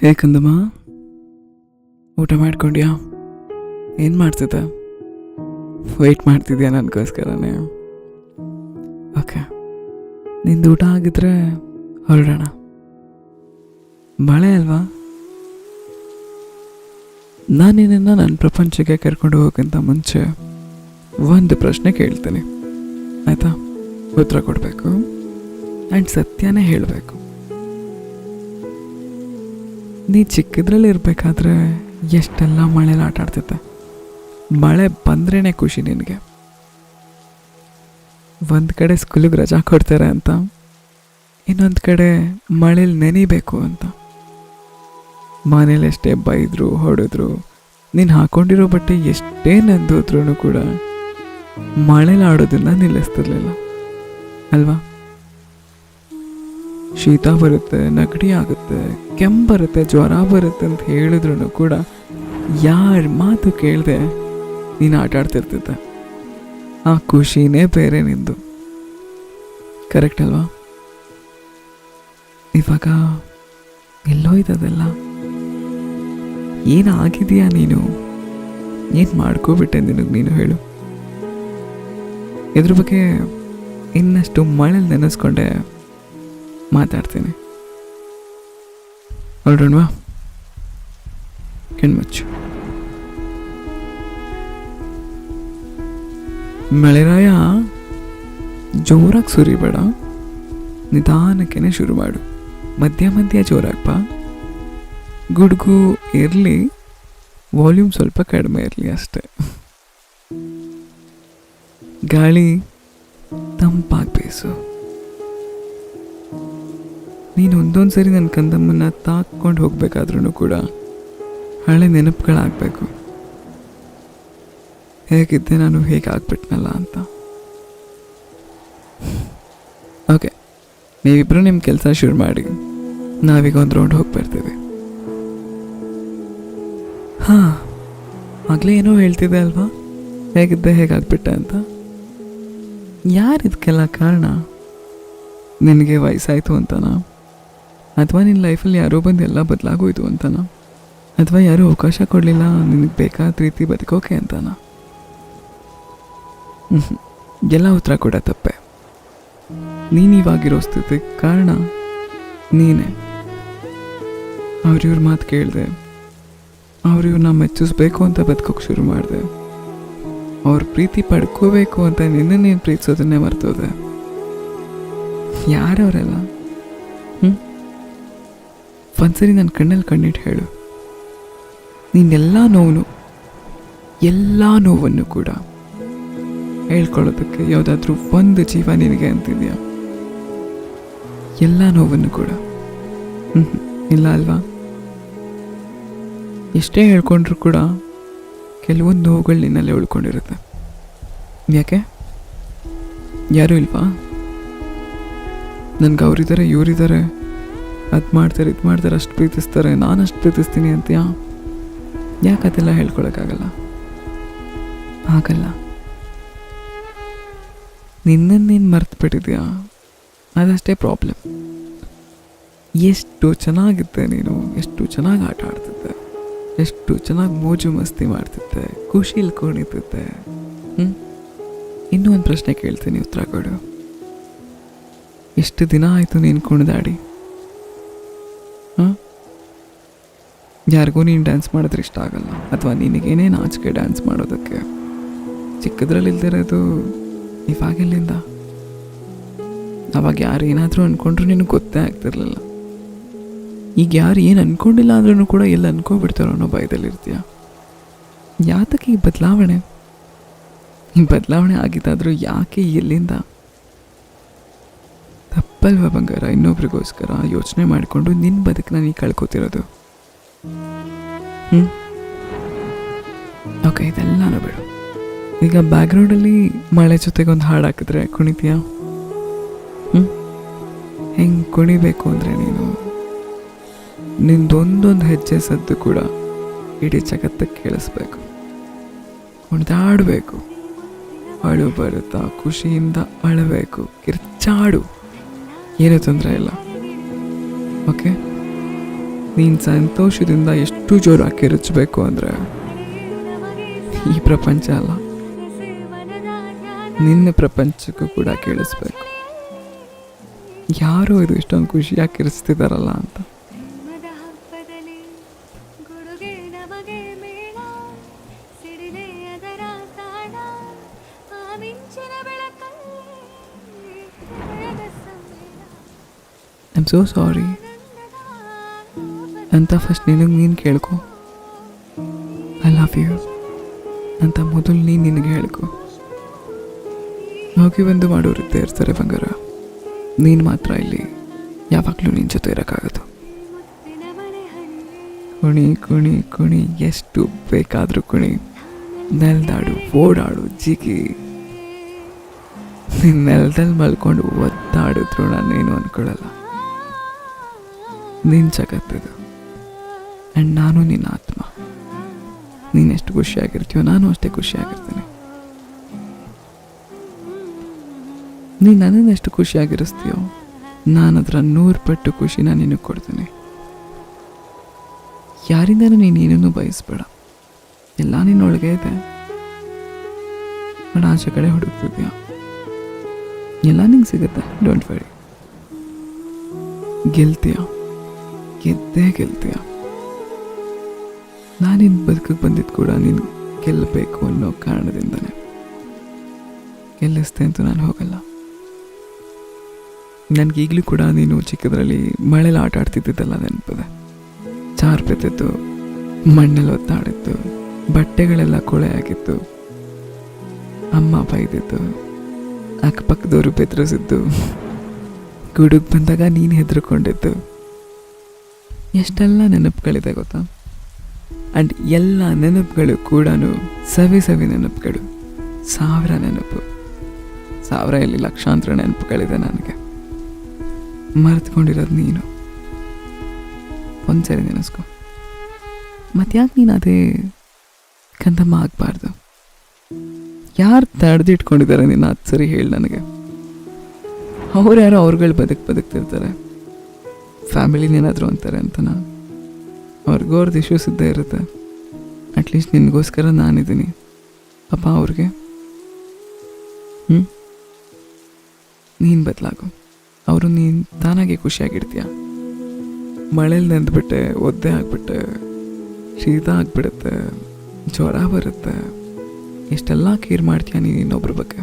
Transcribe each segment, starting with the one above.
ಹೇಗಂದಮ್ಮ, ಊಟ ಮಾಡ್ಕೊಂಡ್ಯಾ? ಏನು ಮಾಡ್ತಿದ್ದೆ? ವೆಯ್ಟ್ ಮಾಡ್ತಿದ್ಯಾ ನನಗೋಸ್ಕರನೇ? ಓಕೆ, ನಿಂದು ಊಟ ಆಗಿದ್ರೆ ಹೊರಡೋಣ. ಮಳೆ ಅಲ್ವಾ? ನಾನು ನಿನ್ನನ್ನು ನನ್ನ ಪ್ರಪಂಚಕ್ಕೆ ಕರ್ಕೊಂಡು ಹೋಗೋಕ್ಕಿಂತ ಮುಂಚೆ ಒಂದು ಪ್ರಶ್ನೆ ಕೇಳ್ತೀನಿ, ಆಯಿತಾ? ಉತ್ತರ ಕೊಡಬೇಕು ಆ್ಯಂಡ್ ಸತ್ಯನೇ ಹೇಳಬೇಕು. ನೀ ಚಿಕ್ಕದ್ರಲ್ಲಿ ಇರಬೇಕಾದ್ರೆ ಎಷ್ಟೆಲ್ಲ ಮಳೆಲಿ ಆಟ ಆಡ್ತಿದ್ದೆ. ಮಳೆ ಬಂದ್ರೇ ಖುಷಿ ನಿನಗೆ. ಒಂದು ಕಡೆ ಸ್ಕೂಲಿಗೆ ರಜಾ ಕೊಡ್ತಾರೆ ಅಂತ, ಇನ್ನೊಂದು ಕಡೆ ಮಳೇಲಿ ನೆನಿಬೇಕು ಅಂತ. ಮನೇಲಿ ಎಷ್ಟೇ ಬೈದ್ರು ಹೊಡೆದ್ರು, ನೀನು ಹಾಕೊಂಡಿರೋ ಬಟ್ಟೆ ಎಷ್ಟೇ ನೆಂದೋದ್ರೂ ಕೂಡ ಮಳೇಲಿ ಆಡೋದನ್ನ ನಿಲ್ಲಿಸ್ತಿರ್ಲಿಲ್ಲ ಅಲ್ವಾ? ಶೀತ ಬರುತ್ತೆ, ನೆಗಡಿ ಆಗುತ್ತೆ, ಕೆಮ್ಮು ಬರುತ್ತೆ, ಜ್ವರ ಬರುತ್ತೆ ಅಂತ ಹೇಳಿದ್ರು ಕೂಡ ಯಾರ ಮಾತು ಕೇಳದೆ ನೀನು ಆಟ ಆಡ್ತಿರ್ತಿದ್ದೆ. ಆ ಖುಷಿನೇ ಬೇರೆ ನಿಂದು. ಕರೆಕ್ಟ್ ಅಲ್ವಾ? ಇವಾಗ ಎಲ್ಲೋ ಇದ್ದದೆಲ್ಲ. ಏನಾಗಿದೆಯಾ ನೀನು? ಏನು ಮಾಡ್ಕೋಬಿಟ್ಟೆ ನಿನಗೆ ನೀನು ಹೇಳು. ಇದ್ರ ಬಗ್ಗೆ ಇನ್ನಷ್ಟು ಮಳೆಲಿ ನೆನೆಸ್ಕೊಂಡೆ ಮಾತಾಡ್ತೀನಿ. ಹೊರಡೋಣವಾ? ಕಣ್ಮುಚ್ಚು. ಮಳೆರಾಯ, ಜೋರಾಗಿ ಸುರಿಬೇಡ, ನಿಧಾನಕ್ಕೆ ಶುರು ಮಾಡು. ಮಧ್ಯ ಮಧ್ಯ ಜೋರಾಗಪ್ಪ. ಗುಡುಗು ಇರಲಿ, ವಾಲ್ಯೂಮ್ ಸ್ವಲ್ಪ ಕಡಿಮೆ ಇರಲಿ ಅಷ್ಟೆ. ಗಾಳಿ ತಂಪಾಗಿ ಬೇಸು. ನೀನು ಒಂದೊಂದು ಸರಿ ನನ್ನ ಕಂದಮ್ಮನ್ನ ತಾಕ್ಕೊಂಡು ಹೋಗ್ಬೇಕಾದ್ರೂ ಕೂಡ ಹಳೆ ನೆನಪುಗಳಾಗಬೇಕು. ಹೇಗಿದ್ದೆ ನಾನು, ಹೇಗೆ ಆಗ್ಬಿಟ್ನಲ್ಲ ಅಂತ. ಓಕೆ, ನೀವಿಬ್ಬರು ನಿಮ್ಮ ಕೆಲಸ ಶುರು ಮಾಡಿ, ನಾವೀಗ ಒಂದು ರೌಂಡ್ ಹೋಗಿ ಬರ್ತೀವಿ. ಹಾಂ, ಆಗಲೇ ಏನೋ ಹೇಳ್ತಿದ್ದೆ ಅಲ್ವಾ, ಹೇಗಿದ್ದೆ ಹೇಗಾಗ್ಬಿಟ್ಟೆ ಅಂತ. ಯಾರಿದಕ್ಕೆಲ್ಲ ಕಾರಣ? ನಿನಗೆ ವಯಸ್ಸಾಯಿತು ಅಂತನಾ? ಅಥವಾ ನಿನ್ನ ಲೈಫಲ್ಲಿ ಯಾರೋ ಬಂದು ಎಲ್ಲ ಬದಲಾಗೋಯ್ತು ಅಂತನಾ? ಅಥವಾ ಯಾರೂ ಅವಕಾಶ ಕೊಡಲಿಲ್ಲ ನಿನಗೆ ಬೇಕಾದ ರೀತಿ ಬದುಕೋಕೆ ಅಂತನಾ? ಎಲ್ಲ ಉತ್ತರ ಕೂಡ ತಪ್ಪೆ. ನೀನಿವಾಗಿರೋ ಸ್ಥಿತಿ ಕಾರಣ ನೀನೇ. ಅವ್ರಿವ್ರ ಮಾತು ಕೇಳಿದೆ, ಅವ್ರಿವ್ರನ್ನ ಮೆಚ್ಚಿಸ್ಬೇಕು ಅಂತ ಬದುಕೋಕೆ ಶುರು ಮಾಡಿದೆ. ಅವ್ರ ಪ್ರೀತಿ ಪಡ್ಕೋಬೇಕು ಅಂತ ನಿನ್ನನ್ನೇನು ಪ್ರೀತಿಸೋದನ್ನೇ ಮರ್ತೋದೆ. ಯಾರವರೆಲ್ಲ? ಒಂದ್ಸರಿ ನನ್ನ ಕಣ್ಣಲ್ಲಿ ಕಣ್ಣಿಟ್ಟು ಹೇಳು. ನೀನೆಲ್ಲ ನೋವನ್ನು ಕೂಡ ಹೇಳ್ಕೊಳ್ಳೋದಕ್ಕೆ ಯಾವುದಾದ್ರೂ ಒಂದು ಜೀವ ನಿನಗೆ ಅಂತಿದೆಯಾ? ಎಲ್ಲ ನೋವನ್ನು ಕೂಡ? ಇಲ್ಲ ಅಲ್ವಾ? ಎಷ್ಟೇ ಹೇಳ್ಕೊಂಡ್ರೂ ಕೂಡ ಕೆಲವೊಂದು ನೋವುಗಳು ನಿನ್ನಲ್ಲೇ ಉಳ್ಕೊಂಡಿರುತ್ತೆ. ಯಾಕೆ? ಯಾರೂ ಇಲ್ವಾ? ನನಗೆ ಅವರಿದ್ದಾರೆ, ಇವರಿದ್ದಾರೆ, ಅದು ಮಾಡ್ತಾರೆ, ಇದು ಮಾಡ್ತಾರೆ, ಅಷ್ಟು ಪ್ರೀತಿಸ್ತಾರೆ, ನಾನು ಅಷ್ಟು ಪ್ರೀತಿಸ್ತೀನಿ ಅಂತೀಯಾ? ಯಾಕೆ ಅದೆಲ್ಲ ಹೇಳ್ಕೊಳಕ್ಕಾಗಲ್ಲ? ಆಗಲ್ಲ. ನಿನ್ನನ್ನೇನು ಮರ್ತು ಬಿಟ್ಟಿದ್ಯಾ? ಅದಷ್ಟೇ ಪ್ರಾಬ್ಲಮ್. ಎಷ್ಟು ಚೆನ್ನಾಗಿದ್ದೆ ನೀನು, ಎಷ್ಟು ಚೆನ್ನಾಗಿ ಆಟ ಆಡ್ತಿದ್ದೆ, ಎಷ್ಟು ಚೆನ್ನಾಗಿ ಮೋಜು ಮಸ್ತಿ ಮಾಡ್ತಿದ್ದೆ, ಖುಷಿಲಿ ಕುಣಿತಿದ್ದೆ. ಇನ್ನೂ ಒಂದು ಪ್ರಶ್ನೆ ಕೇಳ್ತೀನಿ, ಉತ್ತರ ಕೊಡು. ಎಷ್ಟು ದಿನ ಆಯಿತು ನೀನು ಕುಣಿದಾಡಿ? ಯಾರಿಗೂ ನೀನು ಡ್ಯಾನ್ಸ್ ಮಾಡಿದ್ರೆ ಇಷ್ಟ ಆಗಲ್ಲ, ಅಥವಾ ನಿನಗೇನೇ ನಾಚಿಕೆ ಡ್ಯಾನ್ಸ್ ಮಾಡೋದಕ್ಕೆ. ಚಿಕ್ಕದ್ರಲ್ಲಿ ಇಲ್ದಿರೋದು ಇವಾಗೆಲ್ಲಿಂದ? ಅವಾಗ ಯಾರು ಏನಾದರೂ ಅಂದ್ಕೊಂಡ್ರು ನಿನಗೆ ಗೊತ್ತೇ ಆಗ್ತಿರ್ಲಿಲ್ಲ. ಈಗ ಯಾರು ಏನು ಅಂದ್ಕೊಂಡಿಲ್ಲ ಅಂದ್ರೂ ಕೂಡ ಎಲ್ಲ ಅಂದ್ಕೊಬಿಡ್ತಾರೋ ಅನ್ನೋ ಭಯದಲ್ಲಿರ್ತೀಯ. ಯಾತಕ್ಕೆ ಈ ಬದಲಾವಣೆ? ಈ ಬದಲಾವಣೆ ಆಗಿದ್ದಾದರೂ ಯಾಕೆ, ಎಲ್ಲಿಂದ? ತಪ್ಪಲ್ವ ಬಂಗಾರ, ಇನ್ನೊಬ್ರಿಗೋಸ್ಕರ ಯೋಚನೆ ಮಾಡಿಕೊಂಡು ನಿನ್ನ ಬದುಕನ್ನ ನೀ ಕಳ್ಕೊತಿರೋದು. ಓಕೆ, ಇದೆಲ್ಲನೂ ಬಿಡು. ಈಗ ಬ್ಯಾಕ್ಗ್ರೌಂಡಲ್ಲಿ ಮಳೆ ಜೊತೆಗೆ ಒಂದು ಹಾಡು ಹಾಕಿದ್ರೆ ಕುಣಿತೀಯಾ? ಹೆಂಗೆ ಕುಣಿಬೇಕು ಅಂದರೆ ನಿಂದೊಂದೊಂದು ಹೆಜ್ಜೆ ಸದ್ದು ಕೂಡ ಇಡೀ ಜಗತ್ತಕ್ಕೆ ಕೇಳಿಸ್ಬೇಕು. ಕುಣಿದಾಡಬೇಕು. ಅಳು ಬರುತ್ತಾ ಖುಷಿಯಿಂದ ಅಳಬೇಕು, ಕಿರ್ಚಾಡು, ಏನೂ ತೊಂದರೆ ಇಲ್ಲ. ಓಕೆ, ನೀನು ಸಂತೋಷದಿಂದ ಎಷ್ಟು ಜೋರಾಗಿ ಕಿರುಚಬೇಕು ಅಂದರೆ ಈ ಪ್ರಪಂಚ ಅಲ್ಲ, ನಿನ್ನ ಪ್ರಪಂಚಕ್ಕೂ ಕೂಡ ಕೇಳಿಸ್ಬೇಕು. ಯಾರೋ ಇದು ಇಷ್ಟೊಂದು ಖುಷಿಯಾಗಿ ಕಿರಿಸ್ತಿದಾರಲ್ಲ ಅಂತ. ಐ ಆಮ್ ಸೋ ಸಾರಿ ಅಂತ ಫಸ್ಟ್ ನೀನು ಕೇಳ್ಕೊ. ಐ ಲವ್ ಯು ಅಂತ ಮೊದಲು ನಿನಗೆ ಹೇಳ್ಕೊ. ಹೋಗಿ ಬಂದು ಮಾಡೋರಿದ್ದೇ ಇರ್ತಾರೆ ಬಂಗಾರ, ನೀನು ಮಾತ್ರ ಇಲ್ಲಿ ಯಾವಾಗಲೂ ನಿನ್ನ ಜೊತೆ ಇರೋಕ್ಕಾಗದು. ಕುಣಿ ಕುಣಿ ಕುಣಿ, ಎಷ್ಟು ಬೇಕಾದರೂ ಕುಣಿ, ನೆಲ್ದಾಡು, ಓಡಾಡು, ಜಿಗಿ. ನಿನ್ನ ನೆಲದಲ್ಲಿ ಮಲ್ಕೊಂಡು ಒದ್ದಾಡಿದ್ರು ನಾನೇನು ಅಂದ್ಕೊಳ್ಳಲ್ಲ. ನಿನ್ನ ಜಗತ್ತಿದು ಆ್ಯಂಡ್ ನಾನು ನಿನ್ನ ಆತ್ಮ. ನೀನೆಷ್ಟು ಖುಷಿಯಾಗಿರ್ತೀಯೋ ನಾನು ಅಷ್ಟೇ ಖುಷಿಯಾಗಿರ್ತೀನಿ. ನೀನು ನನ್ನನ್ನು ಎಷ್ಟು ಖುಷಿಯಾಗಿರಿಸ್ತೀಯೋ ನಾನು ಅದರ 100 ಪಟ್ಟು ಖುಷಿನ ನಿನಗೆ ಕೊಡ್ತೀನಿ. ಯಾರಿಂದನೂ ನೀನೇನೂ ಬಯಸ್ಬೇಡ, ಎಲ್ಲ ನಿನ್ನೊಳಗೆ ಇದೆ. ಬಟ್ ಆಚೆ ಕಡೆ ಹುಡುಕ್ತಿದ್ಯಾ, ಎಲ್ಲ ನಿಂಗೆ ಸಿಗುತ್ತೆ. ಡೋಂಟ್ ವರಿ, ಗೆಲ್ತೀಯ, ಗೆದ್ದೇ ಗೆಲ್ತೀಯ. ನಾನಿನ್ನು ಬದುಕಿಗೆ ಬಂದಿದ್ದು ಕೂಡ ನೀನು ಗೆಲ್ಲಬೇಕು ಅನ್ನೋ ಕಾರಣದಿಂದನೇ. ಗೆಲ್ಲಿಸ್ತೆ ಅಂತೂ ನಾನು ಹೋಗಲ್ಲ. ನನಗೀಗಲೂ ಕೂಡ ನೀನು ಚಿಕ್ಕದ್ರಲ್ಲಿ ಮಳೆಲ್ಲ ಆಟ ಆಡ್ತಿದ್ದಿದ್ದಲ್ಲ ನೆನಪಿದೆ. ಚಾರ್ ಬಿದ್ದಿತ್ತು, ಮಣ್ಣಲ್ಲಿ ಒತ್ತಾಡಿತ್ತು, ಬಟ್ಟೆಗಳೆಲ್ಲ ಕೊಳೆ ಆಗಿತ್ತು, ಅಮ್ಮ ಬೈದಿತ್ತು, ಅಕ್ಕಪಕ್ಕದವರು ಬೆದರಿಸಿದ್ದು, ಗುಡುಗ್ ಬಂದಾಗ ನೀನು ಹೆದರ್ಕೊಂಡಿದ್ದು. ಎಷ್ಟೆಲ್ಲ ನೆನಪುಗಳಿದೆ ಗೊತ್ತಾ. ಆ್ಯಂಡ್ ಎಲ್ಲ ನೆನಪುಗಳು ಕೂಡ ಸವಿ ನೆನಪುಗಳು. 1000 ನೆನಪು, 1000 ಇಲ್ಲಿ ಲಕ್ಷಾಂತರ ನೆನಪುಗಳಿದೆ ನನಗೆ. ಮರೆತ್ಕೊಂಡಿರೋದು ನೀನು. ಒಂದ್ಸರಿ ನೆನೆಸ್ಕೊ. ಮತ್ತೆ ಯಾಕೆ ನೀನು ಅದೇ ಕಂದಮ್ಮ ಆಗಬಾರ್ದು? ಯಾರು ತಡೆದಿಟ್ಕೊಂಡಿದ್ದಾರೆ ನೀನು? ಅದು ಸರಿ ಹೇಳಿ ನನಗೆ. ಅವ್ರು ಯಾರೋ ಅವ್ರುಗಳು ಬದುಕ್ತಿರ್ತಾರೆ, ಫ್ಯಾಮಿಲಿನೇನಾದರೂ ಅಂತಾರೆ ಅಂತನ. ಅವ್ರಿಗೋರ್ದು ಇಶ್ಯೂಸ್ ಇದ್ದೇ ಇರುತ್ತೆ. ಅಟ್ಲೀಸ್ಟ್ ನಿನಗೋಸ್ಕರ ನಾನಿದ್ದೀನಿ ಪಾಪ ಅವ್ರಿಗೆ. ನೀನು ಬದಲಾಗು, ಅವರು ನೀನು ತಾನಾಗೆ ಖುಷಿಯಾಗಿರ್ತೀಯ. ಮಳೇಲಿ ನೆಂದ್ಬಿಟ್ಟೆ, ಒದ್ದೆ ಆಗಿಬಿಟ್ಟೆ, ಶೀತ ಆಗಿಬಿಡುತ್ತೆ, ಜ್ವರ ಬರುತ್ತೆ, ಎಷ್ಟೆಲ್ಲ ಕೇರ್ ಮಾಡ್ತೀಯ ನೀನು ಇನ್ನೊಬ್ರ ಬಗ್ಗೆ.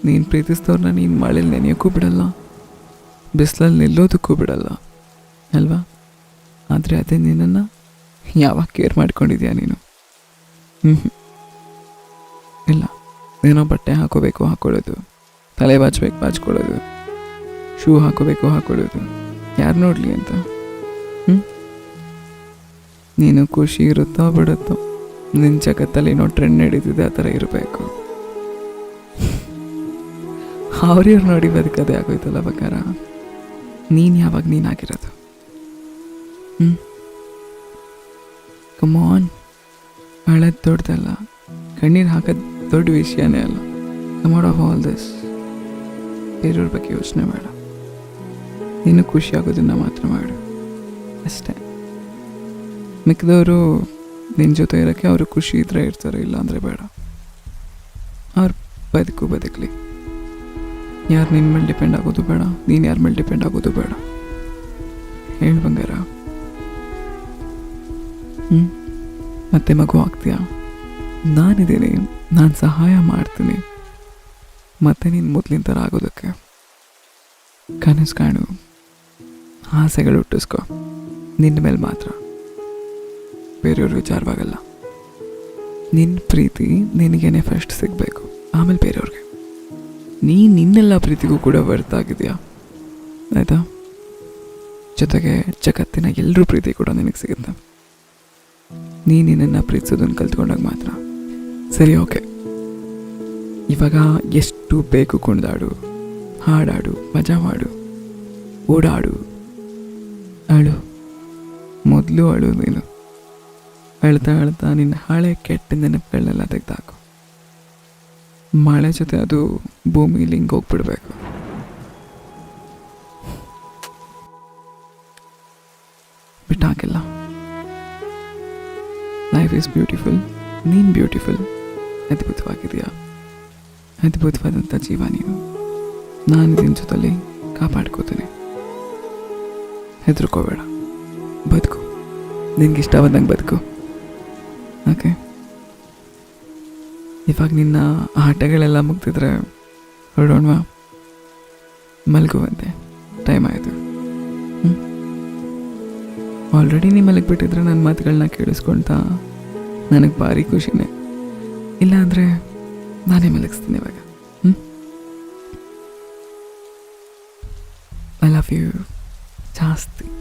ನೀನು ಪ್ರೀತಿಸಿದವ್ರನ್ನ ನೀನು ಮಳೇಲಿ ನೆನೆಯೋಕ್ಕೂ ಬಿಡಲ್ಲ, ಬಿಸಿಲಲ್ಲಿ ನಿಲ್ಲೋದಕ್ಕೂ ಬಿಡಲ್ಲ ಅಲ್ವಾ? ಆದರೆ ಅದೇ ನಿನ್ನನ್ನು ಯಾವಾಗ ಕೇರ್ ಮಾಡ್ಕೊಂಡಿದ್ಯಾ ನೀನು? ಇಲ್ಲ, ಏನೋ ಬಟ್ಟೆ ಹಾಕೋಬೇಕು ಹಾಕೊಳ್ಳೋದು, ತಲೆ ಬಾಚ್ಕೊಳ್ಳೋದು, ಶೂ ಹಾಕೋಬೇಕು ಹಾಕೊಳ್ಳೋದು, ಯಾರು ನೋಡಲಿ ಅಂತ. ನೀನು ಖುಷಿ ಇರುತ್ತೋ ಬಿಡುತ್ತೋ, ನಿನ್ನ ಜಗತ್ತಲ್ಲಿ ಏನೋ ಟ್ರೆಂಡ್ ನಡೀತಿದೆ ಆ ಥರ ಇರಬೇಕು. ಅವ್ರಿವ್ರು ನೋಡಿ ಬದುಕದೇ ಆಗೋಯ್ತಲ್ಲ ಬಕಾರ. ನೀನು ಯಾವಾಗ ನೀನಾಗಿರೋದು? ಕಮ್ ಆನ್, ಅಳೋದು ದೊಡ್ಡದಲ್ಲ, ಕಣ್ಣೀರು ಹಾಕೋದು ದೊಡ್ಡ ವಿಷಯನೇ ಅಲ್ಲ. Come out of all this. ಬೇರೆಯವ್ರ ಬಗ್ಗೆ ಯೋಚನೆ ಬೇಡ, ನೀನು ಖುಷಿಯಾಗೋದನ್ನು ಮಾತ್ರ ಮಾಡು ಅಷ್ಟೇ. ಮಿಕ್ಕಿದವರು ನಿನ್ನ ಜೊತೆ ಇರೋಕ್ಕೆ ಅವರು ಖುಷಿ ಇದ್ರೆ ಇರ್ತಾರೆ, ಇಲ್ಲ ಅಂದರೆ ಬೇಡ. ಅವ್ರು ಬದುಕಲಿ. ಯಾರು ನಿನ್ನ ಮೇಲೆ ಡಿಪೆಂಡ್ ಆಗೋದು ಬೇಡ, ನೀನು ಯಾರ ಮೇಲೆ ಡಿಪೆಂಡ್ ಆಗೋದು ಬೇಡ. ಹೇಳು ಬಂಗಾರ. ಮತ್ತೆ ಮಗು ಆಗ್ತೀಯಾ? ನಾನಿದ್ದೀನಿ, ನಾನು ಸಹಾಯ ಮಾಡ್ತೀನಿ. ಮತ್ತೆ ನೀನು ಮೊದಲಿನ ಥರ ಆಗೋದಕ್ಕೆ ಕನಸು ಕಾಣು, ಆಸೆಗಳು ಹುಟ್ಟಿಸ್ಕೊ. ನಿನ್ನ ಮೇಲೆ ಮಾತ್ರ, ಬೇರೆಯವ್ರ ವಿಚಾರವಾಗಲ್ಲ. ನಿನ್ನ ಪ್ರೀತಿ ನಿನಗೇನೆ ಫಸ್ಟ್ ಸಿಗಬೇಕು, ಆಮೇಲೆ ಬೇರೆಯವ್ರಿಗೆ. ನೀನು ನಿನ್ನೆಲ್ಲ ಪ್ರೀತಿಗೂ ಕೂಡ ವರ್ತಾಗಿದೆಯಾ, ಆಯಿತಾ? ಜೊತೆಗೆ ಜಗತ್ತಿನ ಎಲ್ಲರೂ ಪ್ರೀತಿ ಕೂಡ ನಿನಗೆ ಸಿಗುತ್ತೆ. ನೀನು ನಿನ್ನನ್ನು ಪ್ರೀತಿಸೋದನ್ನು ಕಲ್ತ್ಕೊಂಡಾಗ ಮಾತ್ರ. ಸರಿ, ಓಕೆ. ಇವಾಗ ಎಷ್ಟು ಬೇಕು ಕುಣಿದಾಡು, ಹಾಡಾಡು, ಮಜಾ ಮಾಡು, ಓಡಾಡು, ಅಳು. ಮೊದಲು ಅಳು ನೀನು. ಅಳ್ತಾ ನಿನ್ನ ಹಳೆ ಕೆಟ್ಟ ನೆನಪುಗಳನ್ನೆಲ್ಲ ತೆಗೆದಾಕು. ಮಳೆ ಜೊತೆ ಅದು ಭೂಮಿಲಿ ಹಿಂಗೆ ಹೋಗ್ಬಿಡ್ಬೇಕು. ಬಿಟ್ಟಾಕಿಲ್ಲ. Life is beautiful. ನೀನು ಬ್ಯೂಟಿಫುಲ್. ಅದ್ಭುತವಾಗಿದೆಯಾ. ಅದ್ಭುತವಾದಂಥ ಜೀವ ನೀನು. ನಾನು ನಿನ್ನ ಜೊತೆಲಿ ಕಾಪಾಡ್ಕೋತೀನಿ. ಹೆದರ್ಕೋಬೇಡ. ಬದುಕು. ನಿನ್ಗೆ ಇಷ್ಟವಾದಂಗೆ ಬದುಕು. ಓಕೆ. ಇವಾಗ ನಿನ್ನ ಆಟಗಳೆಲ್ಲ ಮುಗ್ದಿದ್ರೆ ಹೊರಡೋಣವಾ? ಮಲಗುವಂತೆ ಟೈಮ್ ಆಯಿತು. ಆಲ್ರೆಡಿ ನೀ ಮಲಗಿಬಿಟ್ಟಿದ್ರೆ ನನ್ನ ಮಾತುಗಳನ್ನ ಕೇಳಿಸ್ಕೊಳ್ತಾ ನನಗೆ ಭಾರಿ ಖುಷಿನೇ. ಇಲ್ಲ ಅಂದರೆ ನಾನೇ ಮಲಗಿಸ್ತೀನಿ ಇವಾಗ. ಐ ಲವ್ ಯು ಜಾಸ್ತಿ.